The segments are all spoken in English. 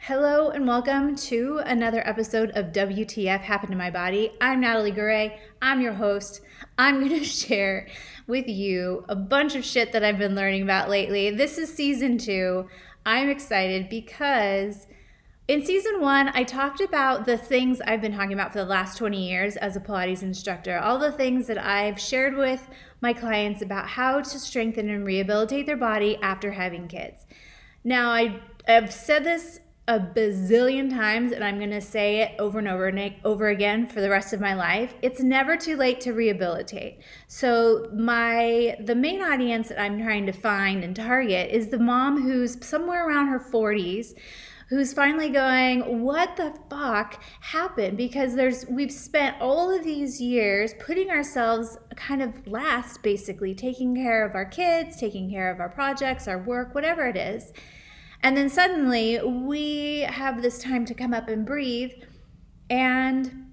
Hello and welcome to another episode of WTF Happened to My Body. I'm Natalie Garay. I'm your host. I'm going to share with you a bunch of shit that I've been learning about lately. This is season 2. I'm excited because in season 1, I talked about the things I've been talking about for the last 20 years as a Pilates instructor, all the things that I've shared with my clients about how to strengthen and rehabilitate their body after having kids. Now, I've said this a bazillion times, and I'm going to say it over and over again for the rest of my life. It's never too late to rehabilitate. So the main audience that I'm trying to find and target is the mom who's somewhere around her 40s, who's finally going, what the fuck happened? Because we've spent all of these years putting ourselves kind of last, basically, taking care of our kids, taking care of our projects, our work, whatever it is. And then suddenly we have this time to come up and breathe, and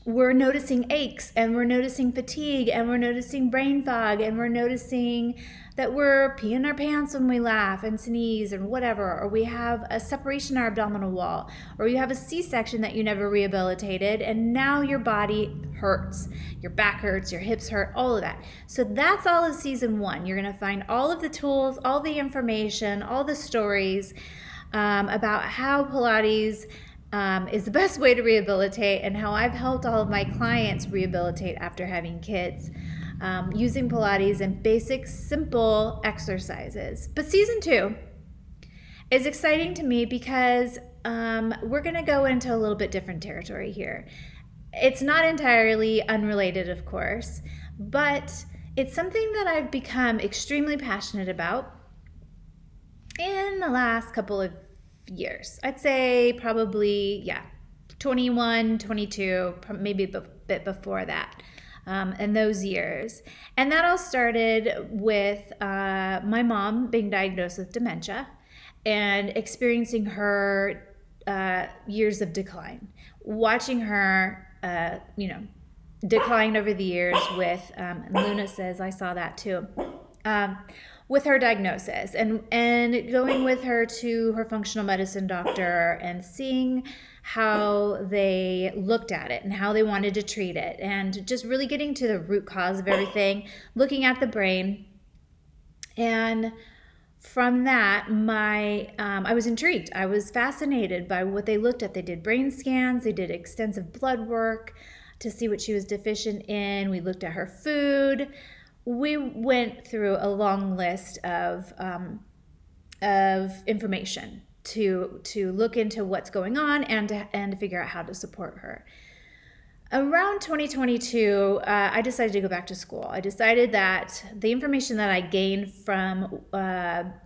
we're noticing aches, and we're noticing fatigue, and we're noticing brain fog, and we're noticing that we're peeing our pants when we laugh and sneeze and whatever, or we have a separation in our abdominal wall, or you have a C-section that you never rehabilitated, and now your body hurts. Your back hurts, your hips hurt, all of that. So that's all of season 1. You're going to find all of the tools, all the information, all the stories about how Pilates is the best way to rehabilitate, and how I've helped all of my clients rehabilitate after having kids using Pilates and basic, simple exercises. But season 2 is exciting to me because we're going to go into a little bit different territory here. It's not entirely unrelated, of course, but it's something that I've become extremely passionate about in the last couple of years. I'd say probably, 21, 22, maybe a bit before that, in those years. And that all started with my mom being diagnosed with dementia and experiencing her years of decline, watching her decline over the years with, Luna says I saw that too, with her diagnosis, and going with her to her functional medicine doctor and seeing how they looked at it and how they wanted to treat it, and just really getting to the root cause of everything, looking at the brain. And from that, I was intrigued. I was fascinated by what they looked at. They did brain scans. They did extensive blood work to see what she was deficient in. We looked at her food. We went through a long list of information to look into what's going on and to figure out how to support her. Around 2022, I decided to go back to school. I decided that the information that I gained from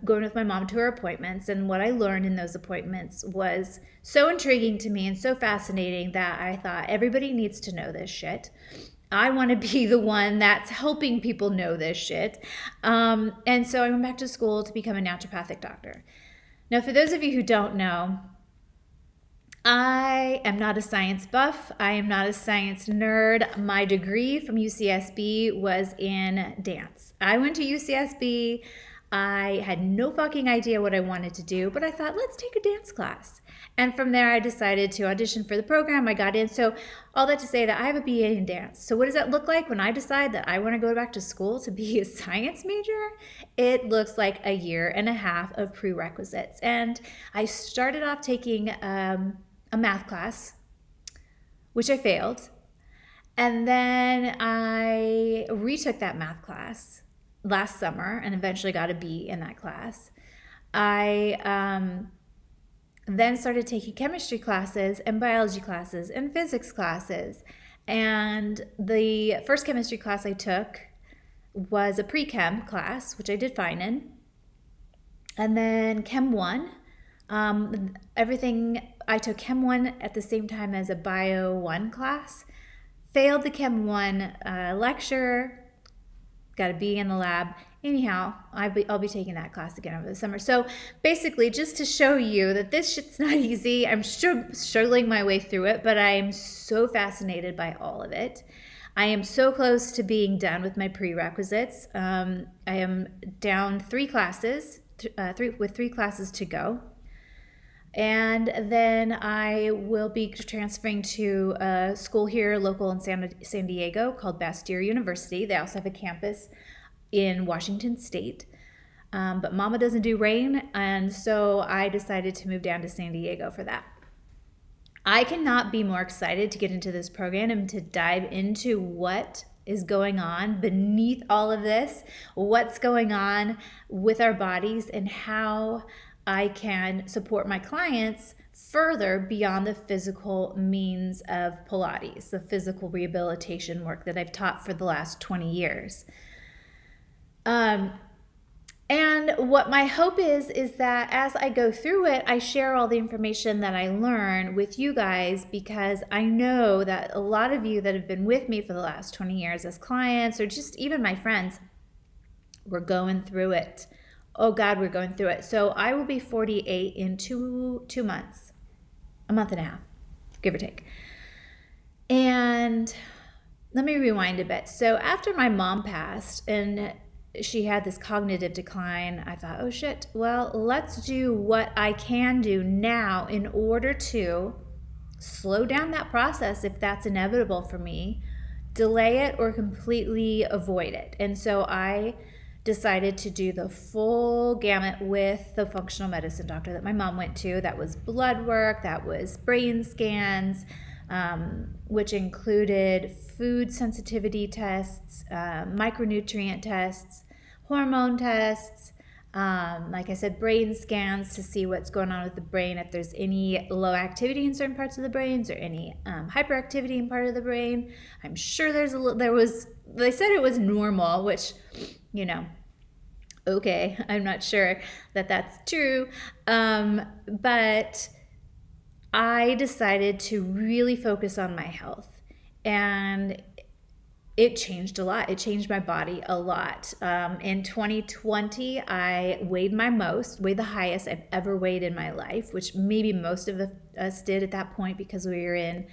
going with my mom to her appointments and what I learned in those appointments was so intriguing to me and so fascinating that I thought everybody needs to know this shit. I want to be the one that's helping people know this shit. And so I went back to school to become a naturopathic doctor. Now, for those of you who don't know, I am not a science buff. I am not a science nerd. My degree from UCSB was in dance. I went to UCSB. I had no fucking idea what I wanted to do, but I thought, let's take a dance class. And from there, I decided to audition for the program. I got in. So all that to say that I have a BA in dance. So what does that look like when I decide that I want to go back to school to be a science major? It looks like a year and a half of prerequisites. And I started off taking a math class, which I failed. And then I retook that math class last summer and eventually got a B in that class. I then started taking chemistry classes and biology classes and physics classes. And the first chemistry class I took was a pre-chem class, which I did fine in. And then Chem 1. I took Chem 1 at the same time as a Bio 1 class. Failed the Chem 1 lecture. Got a B in the lab. Anyhow, I'll be taking that class again over the summer. So basically, just to show you that this shit's not easy, I'm struggling my way through it, but I am so fascinated by all of it. I am so close to being done with my prerequisites. I am down 3 classes, with 3 classes to go. And then I will be transferring to a school here local in San Diego called Bastyr University. They also have a campus in Washington State. But Mama doesn't do rain, and so I decided to move down to San Diego for that. I cannot be more excited to get into this program and to dive into what is going on beneath all of this, what's going on with our bodies, and how I can support my clients further beyond the physical means of Pilates, the physical rehabilitation work that I've taught for the last 20 years. And what my hope is that as I go through it, I share all the information that I learn with you guys, because I know that a lot of you that have been with me for the last 20 years as clients, or just even my friends, we're going through it. Oh God, we're going through it. So I will be 48 in two months, a month and a half, give or take. And let me rewind a bit. So after my mom passed and she had this cognitive decline, I thought, oh shit, well, let's do what I can do now in order to slow down that process if that's inevitable for me, delay it, or completely avoid it. And so I decided to do the full gamut with the functional medicine doctor that my mom went to. That was blood work, that was brain scans, which included food sensitivity tests, micronutrient tests, hormone tests, like I said, brain scans to see what's going on with the brain, if there's any low activity in certain parts of the brains or any hyperactivity in part of the brain. I'm sure they said it was normal, which, okay, I'm not sure that that's true. But I decided to really focus on my health, and it changed a lot. It changed my body a lot. In 2020, I weighed the highest I've ever weighed in my life, which maybe most of us did at that point because we were in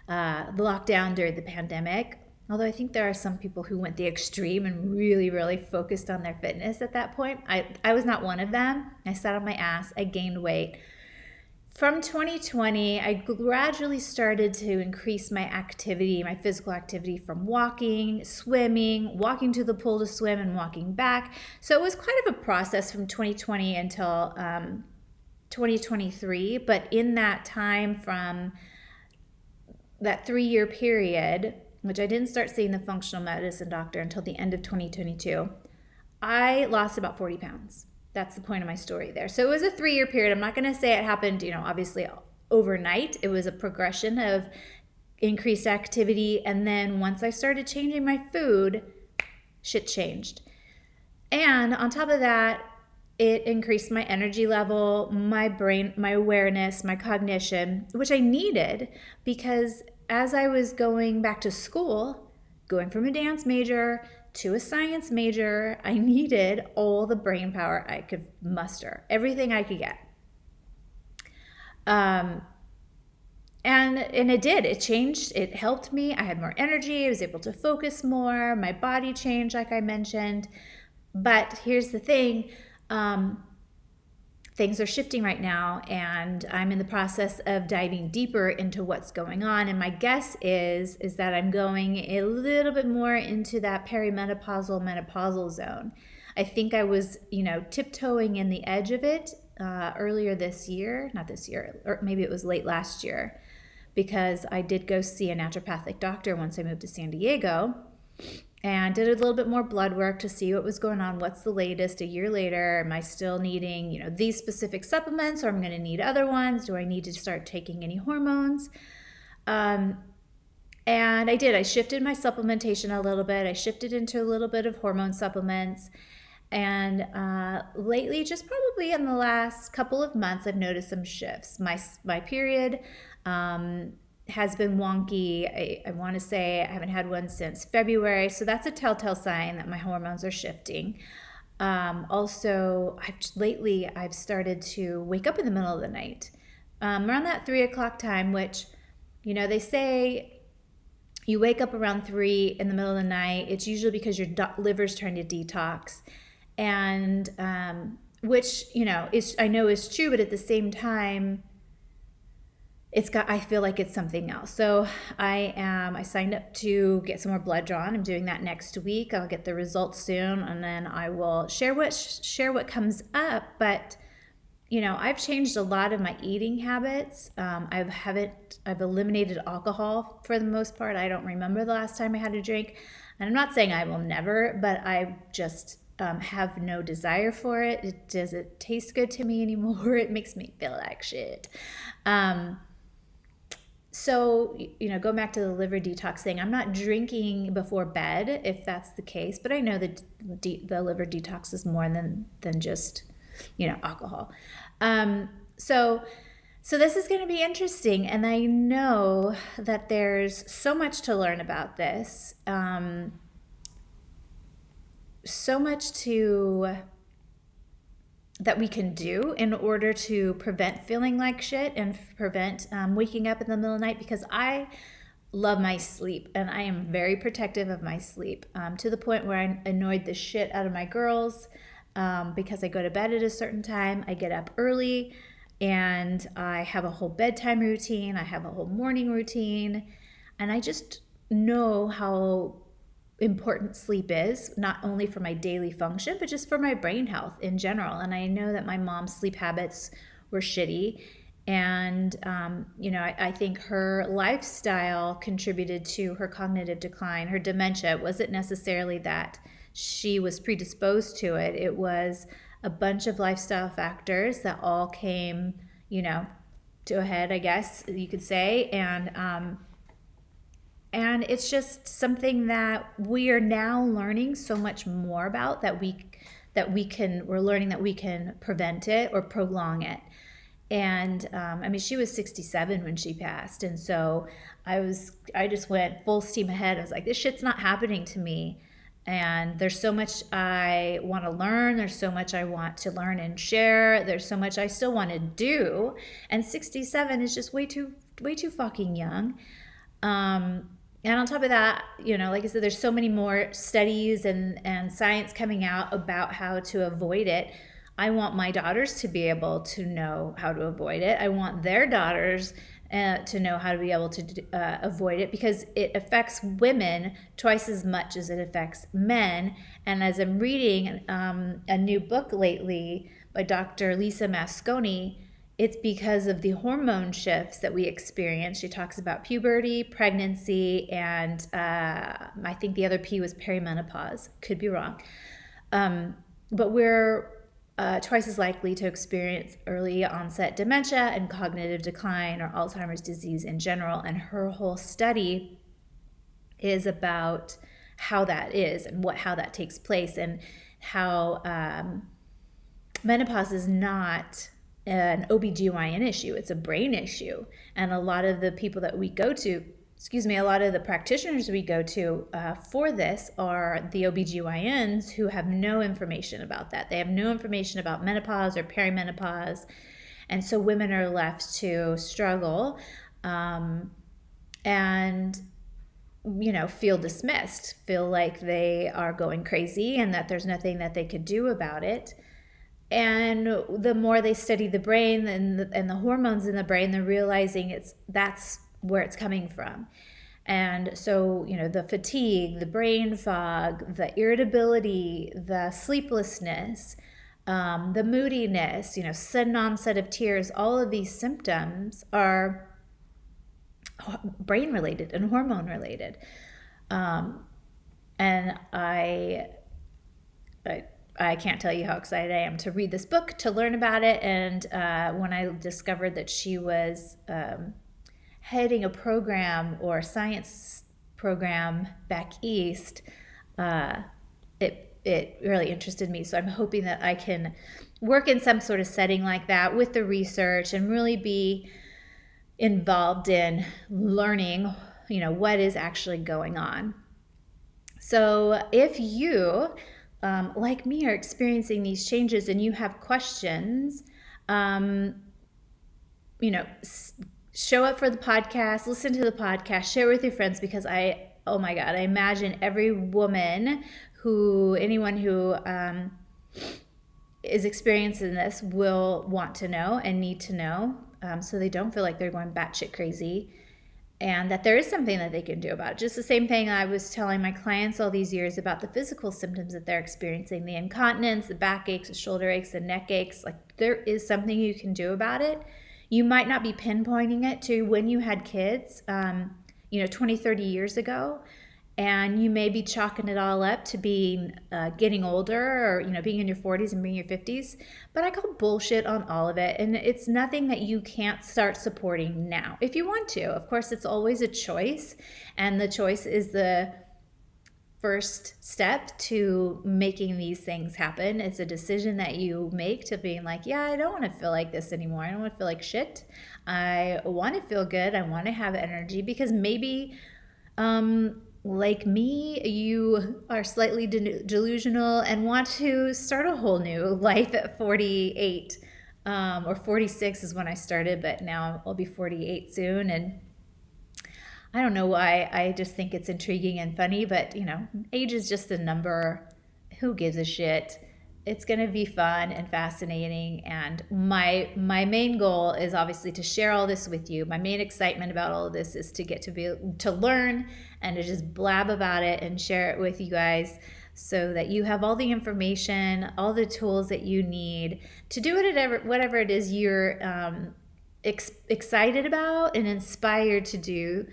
the lockdown during the pandemic. Although I think there are some people who went the extreme and really, really focused on their fitness at that point. I was not one of them. I sat on my ass. I gained weight. From 2020, I gradually started to increase my activity, my physical activity, from walking, swimming, walking to the pool to swim, and walking back. So it was quite of a process from 2020 until 2023. But in that time, from that 3-year period, which I didn't start seeing the functional medicine doctor until the end of 2022, I lost about 40 pounds. That's the point of my story there. So it was a 3-year period. I'm not going to say it happened, obviously overnight. It was a progression of increased activity. And then once I started changing my food, shit changed. And on top of that, it increased my energy level, my brain, my awareness, my cognition, which I needed because as I was going back to school, going from a dance major to a science major, I needed all the brain power I could muster, everything I could get. And it did. It changed. It helped me. I had more energy. I was able to focus more. My body changed, like I mentioned. But here's the thing. Things are shifting right now, and I'm in the process of diving deeper into what's going on. And my guess is that I'm going a little bit more into that perimenopausal, menopausal zone. I think I was, tiptoeing in the edge of it earlier this year, not this year, or maybe it was late last year, because I did go see a naturopathic doctor once I moved to San Diego, and did a little bit more blood work to see what was going on. What's the latest a year later? Am I still needing, these specific supplements, or I'm going to need other ones? Do I need to start taking any hormones? And I did. I shifted my supplementation a little bit. I shifted into a little bit of hormone supplements. And lately, just probably in the last couple of months, I've noticed some shifts. My period has been wonky. I want to say I haven't had one since February. So that's a telltale sign that my hormones are shifting. Also, lately I've started to wake up in the middle of the night, around that 3 o'clock time, which, they say you wake up around 3 in the middle of the night. It's usually because your liver's trying to detox. And which, I know is true, but at the same time, I feel like it's something else. So I signed up to get some more blood drawn. I'm doing that next week. I'll get the results soon, and then I will share what comes up. But, I've changed a lot of my eating habits. I've eliminated alcohol for the most part. I don't remember the last time I had a drink. And I'm not saying I will never, but I just have no desire for it. It doesn't taste good to me anymore. It makes me feel like shit. So, go back to the liver detox thing. I'm not drinking before bed if that's the case, but I know that the liver detox is more than just, alcohol. So this is going to be interesting. And I know that there's so much to learn about this. So much that we can do in order to prevent feeling like shit and prevent waking up in the middle of the night, because I love my sleep and I am very protective of my sleep, to the point where I annoyed the shit out of my girls because I go to bed at a certain time. I get up early and I have a whole bedtime routine. I have a whole morning routine, and I just know how important sleep is, not only for my daily function, but just for my brain health in general. And I know that my mom's sleep habits were shitty. And, I think her lifestyle contributed to her cognitive decline, her dementia. It wasn't necessarily that she was predisposed to it. It was a bunch of lifestyle factors that all came, to a head, I guess you could say. And it's just something that we are now learning so much more about, we're learning that we can prevent it or prolong it. And she was 67 when she passed. And so I just went full steam ahead. I was like, this shit's not happening to me. And there's so much I want to learn. There's so much I want to learn and share. There's so much I still want to do. And 67 is just way too fucking young. And on top of that, like I said, there's so many more studies and science coming out about how to avoid it. I want my daughters to be able to know how to avoid it. I want their daughters to know how to be able to avoid it, because it affects women twice as much as it affects men. And as I'm reading a new book lately by Dr. Lisa Masconi, it's because of the hormone shifts that we experience. She talks about puberty, pregnancy, and I think the other P was perimenopause. Could be wrong. But we're twice as likely to experience early onset dementia and cognitive decline, or Alzheimer's disease in general. And her whole study is about how that is and how that takes place, and how menopause is not an OBGYN issue. It's a brain issue. And a lot of the people that we go to, a lot of the practitioners we go to for this are the OBGYNs who have no information about that. They have no information about menopause or perimenopause. And so women are left to struggle and, feel dismissed, feel like they are going crazy and that there's nothing that they could do about it. And the more they study the brain and the hormones in the brain, they're realizing that's where it's coming from. And so, the fatigue, the brain fog, the irritability, the sleeplessness, the moodiness, sudden onset of tears, all of these symptoms are brain related and hormone related. And I can't tell you how excited I am to read this book, to learn about it. And when I discovered that she was heading a program or a science program back east, it really interested me. So I'm hoping that I can work in some sort of setting like that with the research and really be involved in learning, what is actually going on. So if you like me, are experiencing these changes and you have questions, show up for the podcast, listen to the podcast, share with your friends, because oh my God, I imagine every woman anyone who is experiencing this will want to know and need to know, so they don't feel like they're going batshit crazy, and that there is something that they can do about it. Just the same thing I was telling my clients all these years about the physical symptoms that they're experiencing, the incontinence, the back aches, the shoulder aches, the neck aches. Like, there is something you can do about it. You might not be pinpointing it to when you had kids, 20, 30 years ago, and you may be chalking it all up to being getting older, or being in your 40s and being in your 50s. But I call bullshit on all of it, and it's nothing that you can't start supporting now if you want to. Of course, it's always a choice, and the choice is the first step to making these things happen. It's a decision that you make to being like, yeah, I don't want to feel like this anymore. I don't want to feel like shit. I want to feel good. I want to have energy, because maybe like me, you are slightly delusional and want to start a whole new life at 48, or 46 is when I started, but now I'll be 48 soon. And I don't know why, I just think it's intriguing and funny, but age is just a number. Who gives a shit? It's going to be fun and fascinating, and my main goal is obviously to share all this with you. My main excitement about all of this is to get to learn and to just blab about it and share it with you guys, so that you have all the information, all the tools that you need to do it whatever it is you're excited about and inspired to do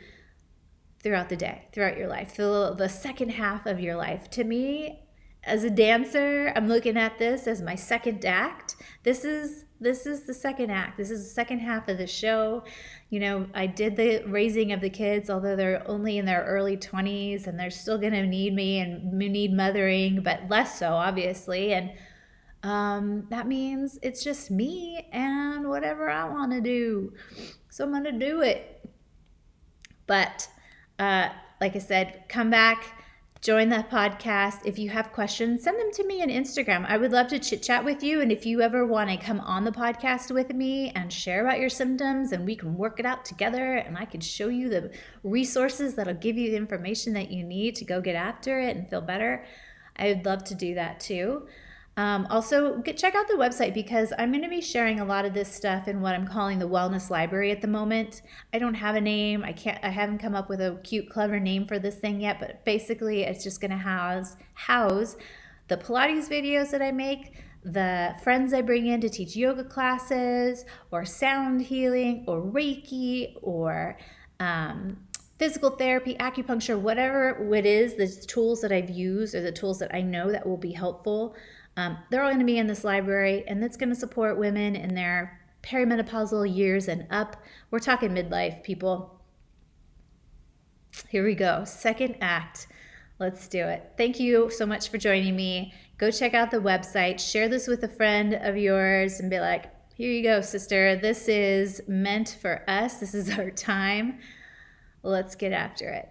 throughout the day, throughout your life, the second half of your life. To me, as a dancer, I'm looking at this as my second act. This is the second act. This is the second half of the show. I did the raising of the kids, although they're only in their early 20s, and they're still going to need me and need mothering, but less so, obviously. And that means it's just me and whatever I want to do. So I'm going to do it. But like I said, come back. Join the podcast. If you have questions, send them to me on Instagram. I would love to chit chat with you. And if you ever want to come on the podcast with me and share about your symptoms, and we can work it out together, and I can show you the resources that'll give you the information that you need to go get after it and feel better, I would love to do that too. Also, check out the website, because I'm going to be sharing a lot of this stuff in what I'm calling the Wellness Library at the moment. I don't have a name. I haven't come up with a cute, clever name for this thing yet, but basically it's just going to house the Pilates videos that I make, the friends I bring in to teach yoga classes, or sound healing, or Reiki, or physical therapy, acupuncture, whatever it is, the tools that I've used or the tools that I know that will be helpful. They're all going to be in this library, and that's going to support women in their perimenopausal years and up. We're talking midlife, people. Here we go. Second act. Let's do it. Thank you so much for joining me. Go check out the website. Share this with a friend of yours and be like, here you go, sister. This is meant for us. This is our time. Let's get after it.